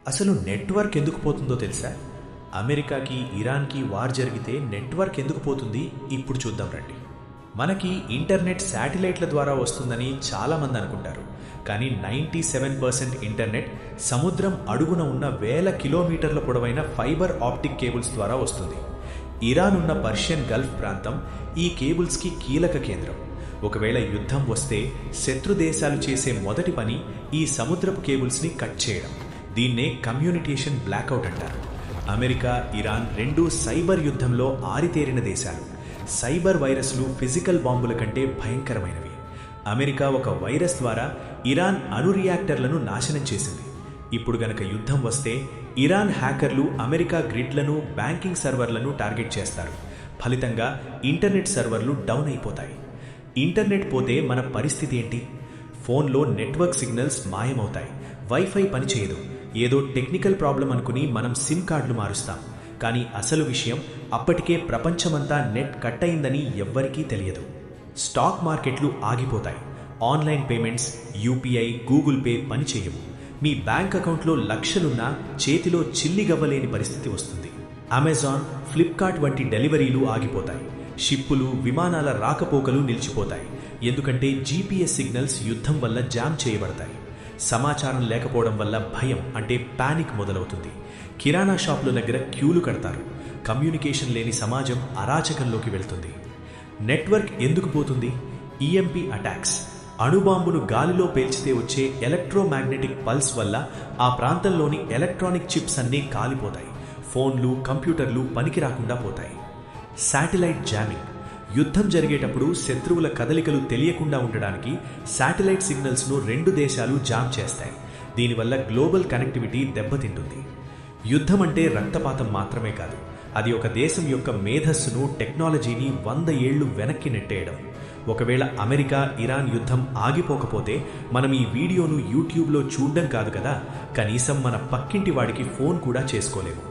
అసలు నెట్వర్క్ ఎందుకు పోతుందో తెలుసా? అమెరికాకి ఇరాన్కి వార్ జరిగితే నెట్వర్క్ ఎందుకు పోతుంది ఇప్పుడు చూద్దాం రండి. మనకి ఇంటర్నెట్ శాటిలైట్ల ద్వారా వస్తుందని చాలామంది అనుకుంటారు. కానీ 97% ఇంటర్నెట్ సముద్రం అడుగున ఉన్న వేల కిలోమీటర్ల పొడవైన ఫైబర్ ఆప్టిక్ కేబుల్స్ ద్వారా వస్తుంది. ఇరాన్ ఉన్న పర్షియన్ గల్ఫ్ ప్రాంతం ఈ కేబుల్స్కి కీలక కేంద్రం. ఒకవేళ యుద్ధం వస్తే శత్రు దేశాలు చేసే మొదటి పని ఈ సముద్రపు కేబుల్స్ని కట్ చేయడం. దీన్నే కమ్యూనికేషన్ బ్లాక్అవుట్ అంటారు. అమెరికా, ఇరాన్ రెండూ సైబర్ యుద్ధంలో ఆరితేరిన దేశాలు. సైబర్ వైరస్లు ఫిజికల్ బాంబుల కంటే భయంకరమైనవి. అమెరికా ఒక వైరస్ ద్వారా ఇరాన్ అణు రియాక్టర్లను నాశనం చేసింది. ఇప్పుడు గనక యుద్ధం వస్తే ఇరాన్ హ్యాకర్లు అమెరికా గ్రిడ్లను, బ్యాంకింగ్ సర్వర్లను టార్గెట్ చేస్తారు. ఫలితంగా ఇంటర్నెట్ సర్వర్లు డౌన్ అయిపోతాయి. ఇంటర్నెట్ పోతే మన పరిస్థితి ఏంటి? ఫోన్లో నెట్వర్క్ సిగ్నల్స్ మాయమవుతాయి. వైఫై పనిచేయదు. ఏదో టెక్నికల్ ప్రాబ్లం అనుకుని మనం సిమ్ కార్డులు మారుస్తాం. కానీ అసలు విషయం అప్పటికే ప్రపంచమంతా నెట్ కట్ అయిందని ఎవ్వరికీ తెలియదు. స్టాక్ మార్కెట్లు ఆగిపోతాయి. Online payments, UPI, Google pay పనిచేయవు. మీ బ్యాంక్ అకౌంట్లో లక్షలున్నా చేతిలో చిల్లిగవ్వలేని పరిస్థితి వస్తుంది. అమెజాన్, ఫ్లిప్కార్ట్ వంటి డెలివరీలు ఆగిపోతాయి. షిప్పులు, విమానాల రాకపోకలు నిలిచిపోతాయి. ఎందుకంటే జీపీఎస్ సిగ్నల్స్ యుద్ధం వల్ల జామ్ చేయబడతాయి. సమాచారం లేకపోవడం వల్ల భయం అంటే పానిక్ మొదలవుతుంది. కిరాణా షాపుల దగ్గర క్యూలు కడతారు. కమ్యూనికేషన్ లేని సమాజం అరాచకంలోకి వెళ్తుంది. నెట్వర్క్ ఎందుకు పోతుంది? EMP attacks. అణుబాంబును గాలిలో పేల్చితే వచ్చే ఎలక్ట్రోమాగ్నెటిక్ పల్స్ వల్ల ఆ ప్రాంతంలోని ఎలక్ట్రానిక్ చిప్స్ అన్నీ కాలిపోతాయి. ఫోన్లు, కంప్యూటర్లు పనికి రాకుండా పోతాయి. Satellite jamming. యుద్ధం జరిగేటప్పుడు శత్రువుల కదలికలు తెలియకుండా ఉండడానికి శాటిలైట్ సిగ్నల్స్ను రెండు దేశాలు జామ్ చేస్తాయి. దీనివల్ల గ్లోబల్ కనెక్టివిటీ దెబ్బతింటుంది. యుద్ధం అంటే రక్తపాతం మాత్రమే కాదు, అది ఒక దేశం యొక్క మేధస్సును, టెక్నాలజీని 100 ఏళ్లు వెనక్కి నెట్టేయడం. ఒకవేళ అమెరికా, ఇరాన్ యుద్ధం ఆగిపోకపోతే మనం ఈ వీడియోను యూట్యూబ్లో చూడడం కాదు కదా, కనీసం మన పక్కింటి వాడికి ఫోన్ కూడా చేసుకోలేము.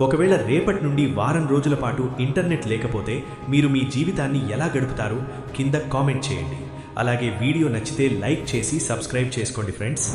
ఒకవేళ రేపటి నుండి వారం రోజుల పాటు ఇంటర్నెట్ లేకపోతే మీరు మీ జీవితాన్ని ఎలా గడుపుతారు? కింద కామెంట్ చేయండి. అలాగే వీడియో నచ్చితే లైక్ చేసి సబ్స్క్రైబ్ చేసుకోండి ఫ్రెండ్స్.